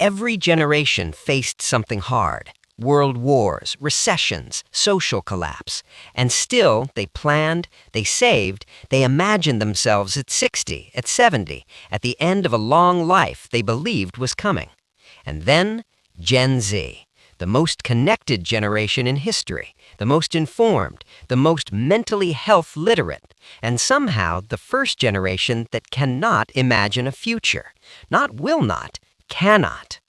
Every generation faced something hard. World wars, recessions, social collapse. And still, they planned, they saved, they imagined themselves at 60, at 70, at the end of a long life they believed was coming. And then, Gen Z, the most connected generation in history, the most informed, the most mentally health literate, and somehow the first generation that cannot imagine a future. Not will not, cannot.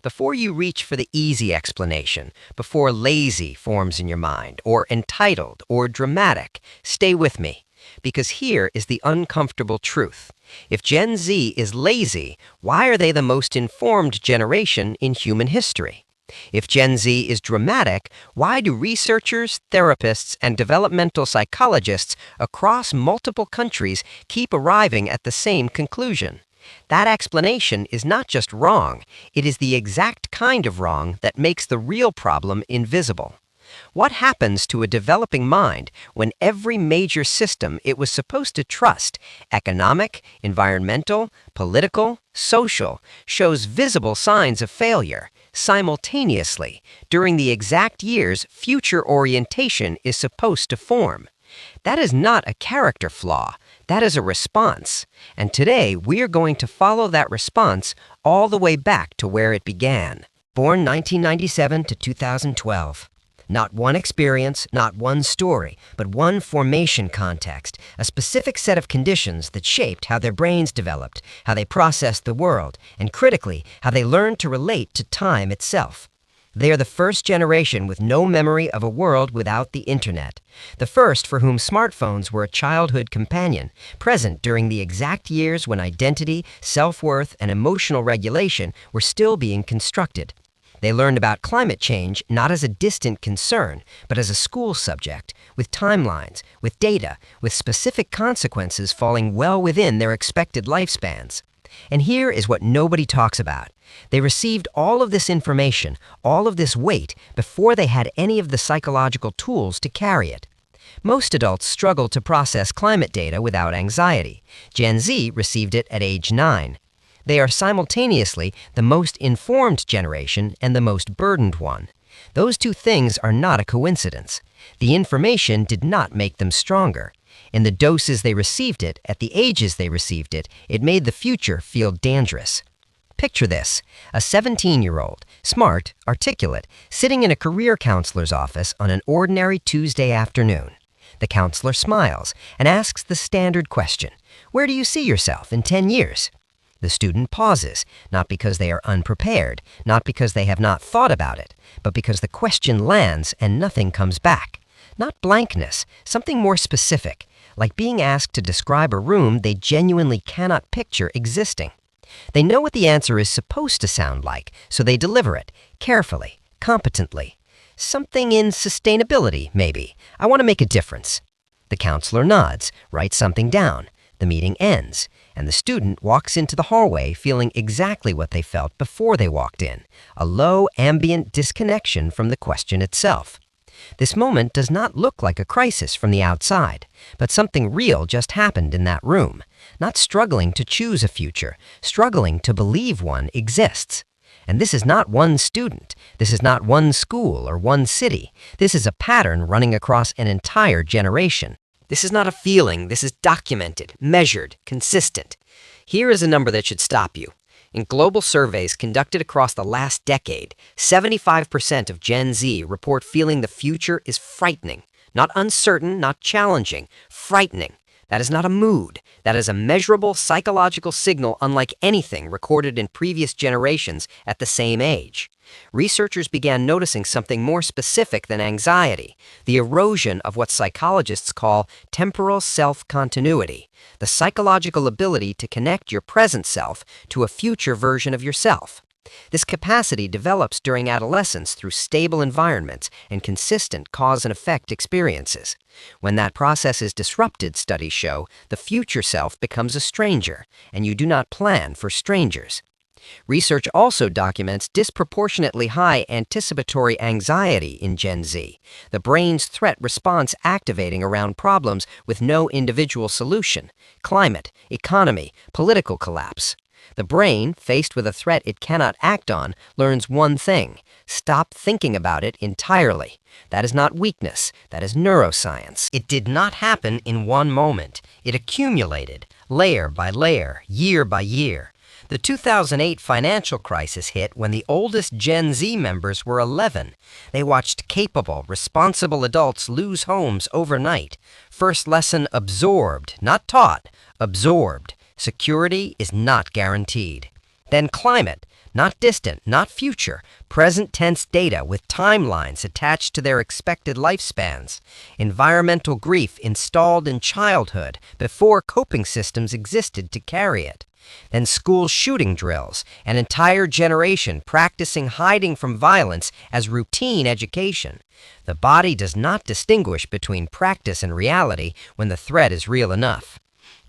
Before you reach for the easy explanation, before lazy forms in your mind, or entitled, or dramatic, stay with me, because here is the uncomfortable truth. If Gen Z is lazy, why are they the most informed generation in human history? If Gen Z is dramatic, why do researchers, therapists, and developmental psychologists across multiple countries keep arriving at the same conclusion? That explanation is not just wrong, it is the exact kind of wrong that makes the real problem invisible. What happens to a developing mind when every major system it was supposed to trust, economic, environmental, political, social, shows visible signs of failure simultaneously during the exact years future orientation is supposed to form? That is not a character flaw. That is a response. And today, we are going to follow that response all the way back to where it began. Born 1997 to 2012. Not one experience, not one story, but one formation context, a specific set of conditions that shaped how their brains developed, how they processed the world, and critically, how they learned to relate to time itself. They are the first generation with no memory of a world without the internet. The first for whom smartphones were a childhood companion, present during the exact years when identity, self-worth, and emotional regulation were still being constructed. They learned about climate change not as a distant concern, but as a school subject, with timelines, with data, with specific consequences falling well within their expected lifespans. And here is what nobody talks about. They received all of this information, all of this weight, before they had any of the psychological tools to carry it. Most adults struggle to process climate data without anxiety. Gen Z received it at age 9. They are simultaneously the most informed generation and the most burdened one. Those two things are not a coincidence. The information did not make them stronger. In the doses they received it, at the ages they received it, it made the future feel dangerous. Picture this, a 17-year-old, smart, articulate, sitting in a career counselor's office on an ordinary Tuesday afternoon. The counselor smiles and asks the standard question, "Where do you see yourself in 10 years?" The student pauses, not because they are unprepared, not because they have not thought about it, but because the question lands and nothing comes back. Not blankness, something more specific, like being asked to describe a room they genuinely cannot picture existing. They know what the answer is supposed to sound like, so they deliver it, carefully, competently. Something in sustainability, maybe. I want to make a difference. The counselor nods, writes something down. The meeting ends, and the student walks into the hallway feeling exactly what they felt before they walked in, a low, ambient disconnection from the question itself. This moment does not look like a crisis from the outside, but something real just happened in that room. Not struggling to choose a future, struggling to believe one exists. And this is not one student, this is not one school or one city. This is a pattern running across an entire generation. This is not a feeling, this is documented, measured, consistent. Here is a number that should stop you. In global surveys conducted across the last decade, 75% of Gen Z report feeling the future is frightening. Not uncertain, not challenging, frightening. That is not a mood. That is a measurable psychological signal unlike anything recorded in previous generations at the same age. Researchers began noticing something more specific than anxiety, the erosion of what psychologists call temporal self-continuity, the psychological ability to connect your present self to a future version of yourself. This capacity develops during adolescence through stable environments and consistent cause and effect experiences. When that process is disrupted, studies show, the future self becomes a stranger, and you do not plan for strangers. Research also documents disproportionately high anticipatory anxiety in Gen Z, the brain's threat response activating around problems with no individual solution, climate, economy, political collapse. The brain, faced with a threat it cannot act on, learns one thing: stop thinking about it entirely. That is not weakness, that is neuroscience. It did not happen in one moment. It accumulated, layer by layer, year by year. The 2008 financial crisis hit when the oldest Gen Z members were 11. They watched capable, responsible adults lose homes overnight. First lesson: absorbed, not taught, absorbed. Security is not guaranteed. Then climate, not distant, not future, present tense data with timelines attached to their expected lifespans. Environmental grief installed in childhood before coping systems existed to carry it. Then school shooting drills, an entire generation practicing hiding from violence as routine education. The body does not distinguish between practice and reality when the threat is real enough.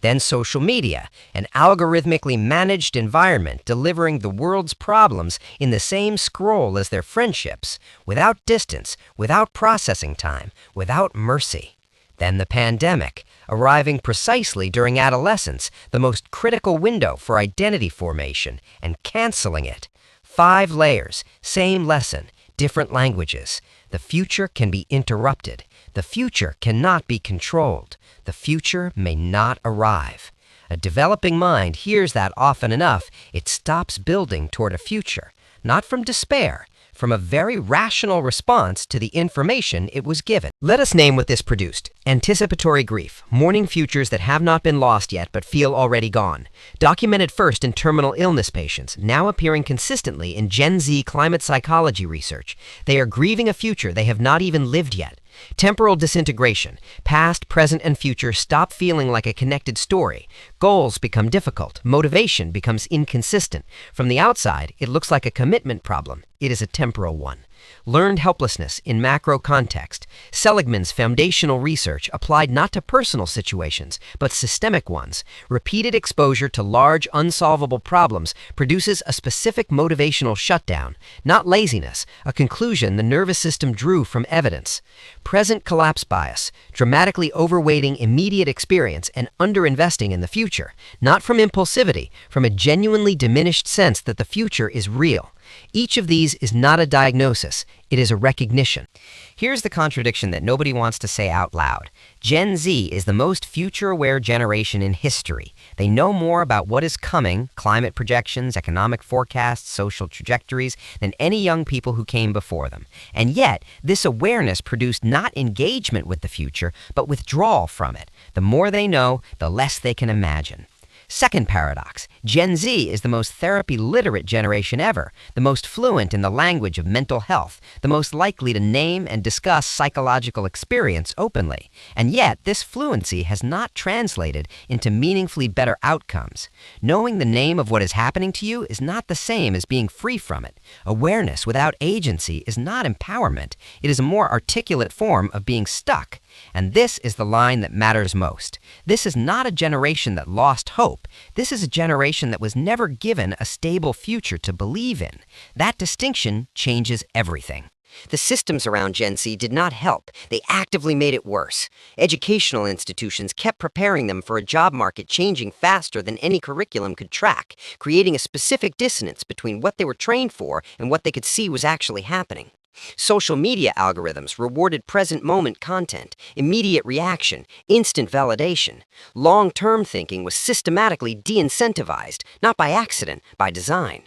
Then social media, an algorithmically managed environment delivering the world's problems in the same scroll as their friendships, without distance, without processing time, without mercy. Then the pandemic, arriving precisely during adolescence, the most critical window for identity formation, and canceling it. 5 layers, same lesson, different languages. The future can be interrupted. The future cannot be controlled. The future may not arrive. A developing mind hears that often enough, it stops building toward a future, not from despair, from a very rational response to the information it was given. Let us name what this produced: anticipatory grief, mourning futures that have not been lost yet but feel already gone. Documented first in terminal illness patients, now appearing consistently in Gen Z climate psychology research. They are grieving a future they have not even lived yet. Temporal disintegration, past, present, and future stop feeling like a connected story. Goals become difficult, motivation becomes inconsistent. From the outside, it looks like a commitment problem. It is a temporal one. Learned helplessness in macro context. Seligman's foundational research applied not to personal situations, but systemic ones. Repeated exposure to large, unsolvable problems produces a specific motivational shutdown, not laziness, a conclusion the nervous system drew from evidence. Present collapse bias, dramatically overweighting immediate experience and underinvesting in the future, not from impulsivity, from a genuinely diminished sense that the future is real. Each of these is not a diagnosis, it is a recognition. Here's the contradiction that nobody wants to say out loud. Gen Z is the most future-aware generation in history. They know more about what is coming, climate projections, economic forecasts, social trajectories, than any young people who came before them. And yet, this awareness produced not engagement with the future, but withdrawal from it. The more they know, the less they can imagine. Second paradox, Gen Z is the most therapy-literate generation ever, the most fluent in the language of mental health, the most likely to name and discuss psychological experience openly. And yet, this fluency has not translated into meaningfully better outcomes. Knowing the name of what is happening to you is not the same as being free from it. Awareness without agency is not empowerment. It is a more articulate form of being stuck. And this is the line that matters most. This is not a generation that lost hope. This is a generation that was never given a stable future to believe in. That distinction changes everything. The systems around Gen Z did not help. They actively made it worse. Educational institutions kept preparing them for a job market changing faster than any curriculum could track, creating a specific dissonance between what they were trained for and what they could see was actually happening. Social media algorithms rewarded present-moment content, immediate reaction, instant validation. Long-term thinking was systematically de-incentivized, not by accident, by design.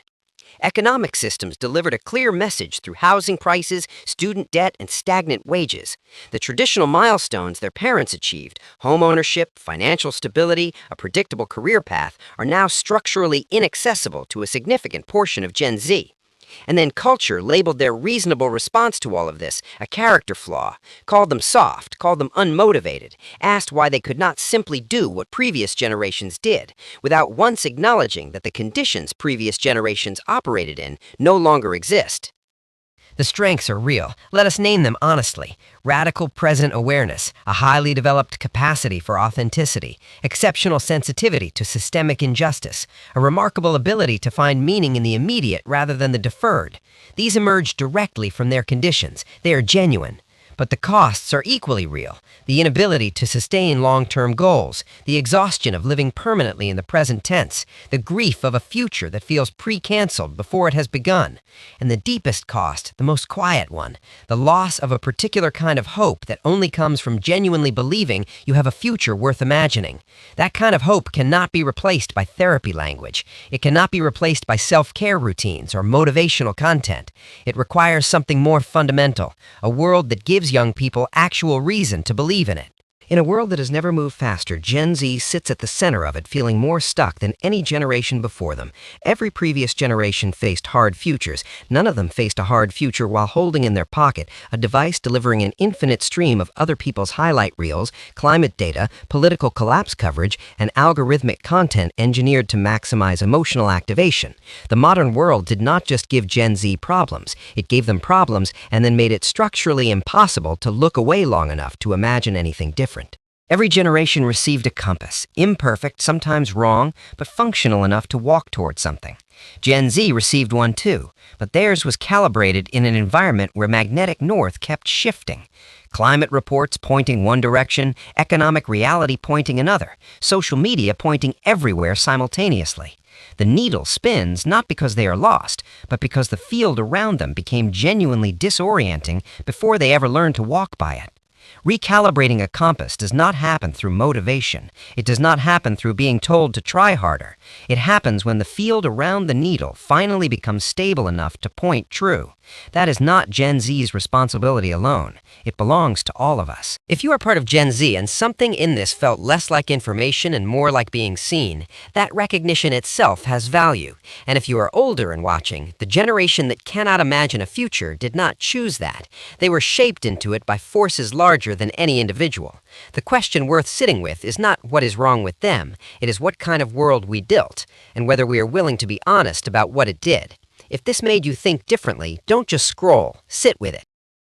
Economic systems delivered a clear message through housing prices, student debt, and stagnant wages. The traditional milestones their parents achieved, home ownership, financial stability, a predictable career path, are now structurally inaccessible to a significant portion of Gen Z. And then culture labeled their reasonable response to all of this a character flaw, called them soft, called them unmotivated, asked why they could not simply do what previous generations did, without once acknowledging that the conditions previous generations operated in no longer exist. The strengths are real. Let us name them honestly. Radical present awareness, a highly developed capacity for authenticity, exceptional sensitivity to systemic injustice, a remarkable ability to find meaning in the immediate rather than the deferred. These emerge directly from their conditions. They are genuine. But the costs are equally real. The inability to sustain long-term goals, the exhaustion of living permanently in the present tense, the grief of a future that feels pre-canceled before it has begun, and the deepest cost, the most quiet one, the loss of a particular kind of hope that only comes from genuinely believing you have a future worth imagining. That kind of hope cannot be replaced by therapy language. It cannot be replaced by self-care routines or motivational content. It requires something more fundamental, a world that gives young people actual reason to believe in it. In a world that has never moved faster, Gen Z sits at the center of it, feeling more stuck than any generation before them. Every previous generation faced hard futures. None of them faced a hard future while holding in their pocket a device delivering an infinite stream of other people's highlight reels, climate data, political collapse coverage, and algorithmic content engineered to maximize emotional activation. The modern world did not just give Gen Z problems. It gave them problems and then made it structurally impossible to look away long enough to imagine anything different. Every generation received a compass, imperfect, sometimes wrong, but functional enough to walk toward something. Gen Z received one too, but theirs was calibrated in an environment where magnetic north kept shifting. Climate reports pointing one direction, economic reality pointing another, social media pointing everywhere simultaneously. The needle spins not because they are lost, but because the field around them became genuinely disorienting before they ever learned to walk by it. Recalibrating a compass does not happen through motivation. It does not happen through being told to try harder. It happens when the field around the needle finally becomes stable enough to point true. That is not Gen Z's responsibility alone. It belongs to all of us. If you are part of Gen Z and something in this felt less like information and more like being seen, that recognition itself has value. And if you are older and watching, the generation that cannot imagine a future did not choose that. They were shaped into it by forces larger than any individual. The question worth sitting with is not what is wrong with them. It is what kind of world we built, and whether we are willing to be honest about what it did. If this made you think differently, don't just scroll, sit with it.